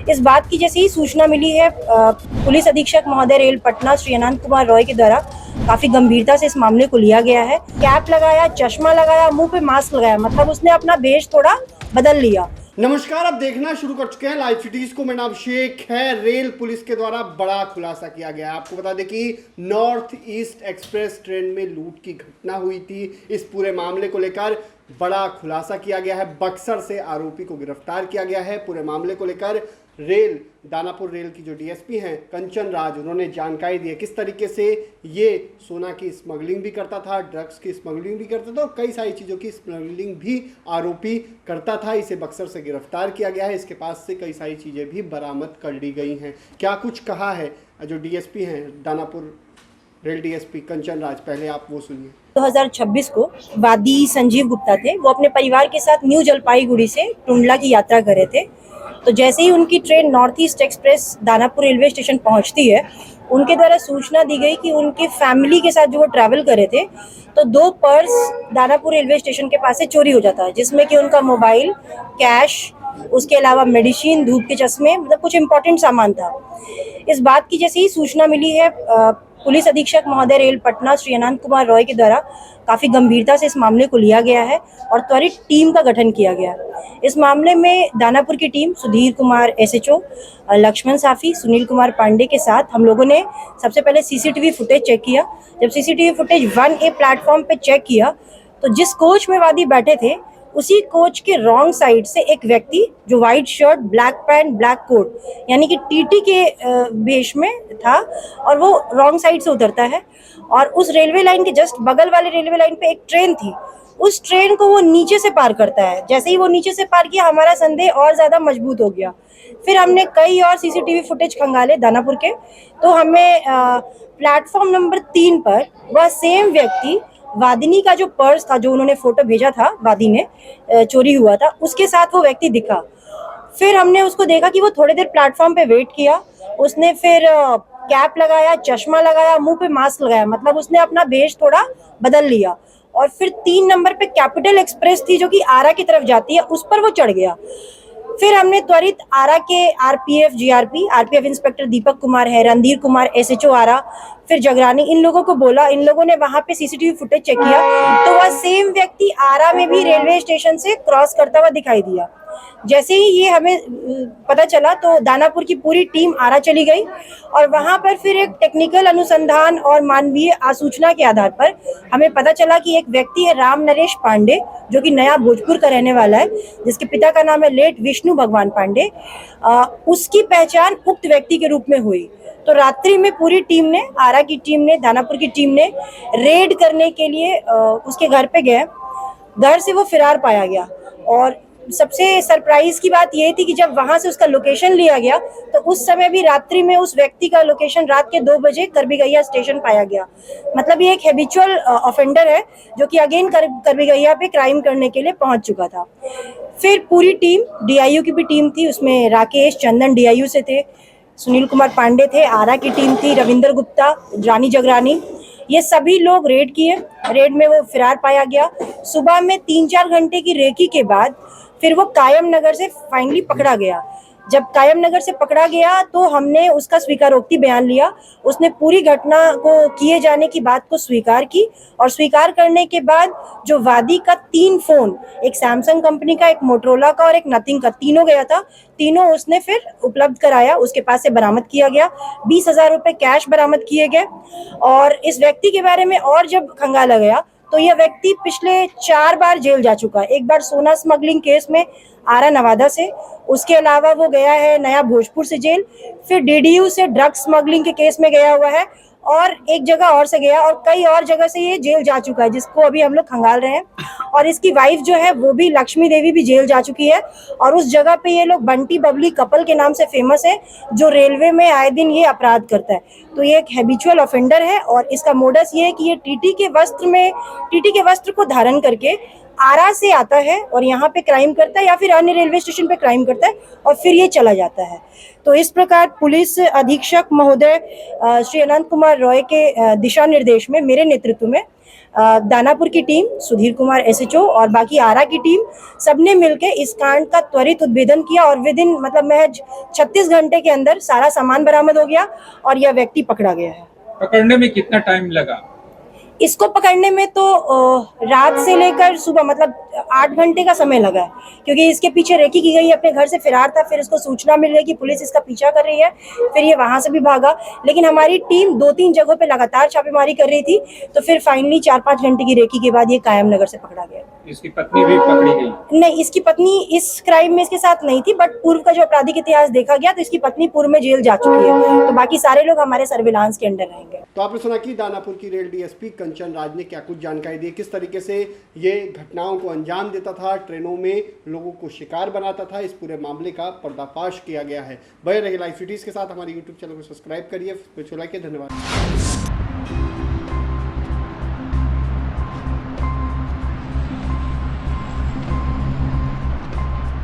इस बात की जैसे ही सूचना मिली है पुलिस अधीक्षक महोदय रेल पटना श्री अनंत कुमार रॉय के द्वारा काफी गंभीरता से इस मामले को लिया गया है। कैप लगाया, चश्मा लगाया, मुंह पे मास्क लगाया, मतलब उसने अपना भेष थोड़ा बदल लिया। नमस्कार, आप देखना शुरू कर चुके हैं लाइव सिटीज को। मेरा नाम शेख है। रेल पुलिस के द्वारा बड़ा खुलासा किया गया है। आपको बता दें कि नॉर्थ ईस्ट एक्सप्रेस ट्रेन में लूट की घटना हुई थी। इस पूरे मामले को लेकर बड़ा खुलासा किया गया है। बक्सर से आरोपी को गिरफ्तार किया गया है। पूरे मामले को लेकर रेल दानापुर रेल की जो डीएसपी हैं कंचन राज, उन्होंने जानकारी दी है किस तरीके से ये सोना की स्मगलिंग भी करता था, ड्रग्स की स्मगलिंग भी करता था और कई सारी चीज़ों की स्मगलिंग भी आरोपी करता था। इसे बक्सर से गिरफ्तार किया गया है। इसके पास से कई सारी चीज़ें भी बरामद कर ली गई हैं। क्या कुछ कहा है जो डीएसपी हैं दानापुर रेल डीएसपी कंचन राज, पहले आप वो सुनिए। 2026 को वादी संजीव गुप्ता थे, वो अपने परिवार के साथ न्यू जलपाईगुड़ी से टुंडला की यात्रा कर रहे थे। तो जैसे ही उनकी train north east express Danapur railway station पहुंचती है, उनके द्वारा सूचना दी गई कि उनके फैमिली के साथ जो वो ट्रैवल कर रहे थे, तो 2 पर्स दानापुर रेलवे स्टेशन के पास से चोरी हो जाता है, जिसमें कि उनका मोबाइल, कैश, उसके अलावा मेडिसिन, धूप के चश्मे, मतलब कुछ इंपॉर्टेंट सामान था। इस बात की जैसे ही सूचना मिली है पुलिस अधीक्षक महोदय रेल पटना श्री अनंत कुमार रॉय के द्वारा काफी गंभीरता से इस मामले को लिया गया है और त्वरित टीम का गठन किया गया। इस मामले में दानापुर की टीम सुधीर कुमार एसएचओ, लक्ष्मण साफी, सुनील कुमार पांडे के साथ हम लोगों ने सबसे पहले सीसीटीवी फुटेज चेक किया। जब सीसीटीवी फुटेज 1A प्लेटफॉर्म पे चेक किया तो जिस कोच में वादी बैठे थे उसी कोच के रॉन्ग साइड से एक व्यक्ति जो white shirt, black pant, black coat यानी कि टीटी के वेश में था और वो रॉन्ग साइड से उतरता है और उस रेलवे लाइन के जस्ट बगल वाले रेलवे लाइन पे एक ट्रेन थी, उस ट्रेन को वो नीचे से पार करता है। जैसे ही वो नीचे से पार किया, हमारा संदेह और ज्यादा मजबूत हो गया। फिर हमने कई और सीसीटीवी फुटेज खंगाले दानापुर के, तो हमें प्लेटफॉर्म नंबर 3 पर वह सेम व्यक्ति वादिनी का जो पर्स था, जो उन्होंने फोटो भेजा था वादी ने चोरी हुआ था, उसके साथ वो व्यक्ति दिखा। फिर हमने उसको देखा कि वो थोड़ी देर प्लेटफॉर्म पे वेट किया। उसने फिर कैप लगाया, चश्मा लगाया, मुंह पे मास्क लगाया, मतलब उसने अपना भेष थोड़ा बदल लिया और फिर 3 नंबर पे कैपिटल एक्सप्रेस थी जो कि आरा की तरफ जाती है, उस पर वो चढ़ गया। फिर हमने त्वरित आरा के आरपीएफ इंस्पेक्टर दीपक कुमार है, रणधीर कुमार एसएचओ आरा, फिर जगरानी, इन लोगों को बोला। इन लोगों ने वहां पे सीसीटीवी फुटेज चेक किया तो वह सेम व्यक्ति आरा में भी रेलवे स्टेशन से क्रॉस करता हुआ दिखाई दिया। जैसे ही ये हमें पता चला तो दानापुर की पूरी टीम आरा चली गई और वहां पर फिर एक टेक्निकल अनुसंधान और मानवीय आसूचना के आधार पर हमें पता चला कि एक व्यक्ति है राम नरेश पांडे, जो कि नया भोजपुर का रहने वाला है, जिसके पिता का नाम है लेट विष्णु भगवान पांडे। उसकी पहचान उक्त व्यक्ति के रूप में हुई। तो रात्रि में पूरी टीम ने, आरा की टीम ने, दानापुर की टीम ने रेड करने के लिए उसके घर पे गए। घर से वो फरार पाया गया और सबसे सरप्राइज की बात यह थी कि जब वहां से उसका लोकेशन लिया गया तो उस समय भी रात्रि में उस व्यक्ति का लोकेशन रात के 2 बजे करबीगैया स्टेशन पाया गया। मतलब ये एक हैबिचुअल ऑफेंडर है जो कि अगेन करबीगैया पे क्राइम करने के लिए पहुंच चुका था। फिर पूरी टीम, डीआईयू की भी टीम थी, उसमें राकेश चंदन डीआईयू से थे, सुनील कुमार पांडे थे, आरा की टीम थी, रविंदर गुप्ता, रानी जगरानी, ये सभी लोग रेड किए। रेड में वो फरार पाया गया। सुबह में 3-4 घंटे की रेकी के बाद फिर वो कायम नगर से फाइनली पकड़ा गया। जब कायम नगर से पकड़ा गया तो हमने उसका स्वीकारोक्ति बयान लिया। उसने पूरी घटना को किए जाने की बात को स्वीकार की और स्वीकार करने के बाद जो वादी का 3 फोन, एक सैमसंग कंपनी का, एक मोटरोला का और एक नथिंग का, तीनों गया था, तीनों उसने फिर उपलब्ध कराया, उसके पास से बरामद किया गया। 20,000 रुपए कैश बरामद किए गए। और इस व्यक्ति के बारे में और जब खंगाला गया तो यह व्यक्ति पिछले 4 बार जेल जा चुका है। एक बार सोना स्मगलिंग केस में आरा नवादा से, उसके अलावा वो गया है नया भोजपुर से जेल, फिर डीडीयू से ड्रग स्मगलिंग के केस में गया हुआ है और एक जगह और से गया और कई और जगह से ये जेल जा चुका है, जिसको अभी हम लोग खंगाल रहे हैं। और इसकी वाइफ जो है वो भी, लक्ष्मी देवी, भी जेल जा चुकी है और उस जगह पे ये लोग बंटी बबली कपल के नाम से फेमस है, जो रेलवे में आए दिन ये अपराध करता है। तो ये एक हैबिचुअल ऑफेंडर है और इसका मोडस ये है कि ये टीटी के वस्त्र को धारण करके आरा से आता है और यहाँ पे क्राइम करता है या फिर अन्य रेलवे स्टेशन पे क्राइम करता है और फिर ये चला जाता है। तो इस प्रकार पुलिस अधीक्षक महोदय श्री अनंत कुमार रॉय के दिशा निर्देश में, मेरे नेतृत्व में दानापुर की टीम, सुधीर कुमार एसएचओ और बाकी आरा की टीम, सबने मिलकर इस कांड का त्वरित उद्भेदन किया और विद इन मतलब महज 36 घंटे के अंदर सारा सामान बरामद हो गया और यह व्यक्ति पकड़ा गया है। पकड़ने में कितना टाइम लगा? इसको पकड़ने में तो रात से लेकर सुबह मतलब 8 घंटे का समय लगा है, क्योंकि इसके पीछे रेकी की गई, अपने घर से फरार था, फिर इसको सूचना मिल रही कि पुलिस इसका पीछा कर रही है, फिर ये वहां से भी भागा। लेकिन हमारी टीम 2-3 जगहों पे लगातार छापेमारी कर रही थी, तो फिर फाइनली 4-5 घंटे की रेकी के बाद ये कायम नगर से पकड़ा गया। इसकी पत्नी भी पकड़ी गई? नहीं, इसकी पत्नी इस क्राइम में इसके साथ नहीं थी, बट पूर्व का जो आपराधिक इतिहास देखा गया तो इसकी पत्नी पूर्व में जेल जा चुकी है, तो बाकी सारे लोग हमारे सर्विलांस के अंडर रहेंगे। तो आपने सुना कि दानापुर की रेल डीएसपी कंचन राज ने क्या कुछ जानकारी दी, किस तरीके से ये घटनाओं को अंजाम देता था, ट्रेनों में लोगों को शिकार बनाता था। इस पूरे मामले का पर्दाफाश किया गया है। बने रहिए लाइव सिटीज के साथ, हमारे यूट्यूब चैनल को सब्सक्राइब करिए, धन्यवाद।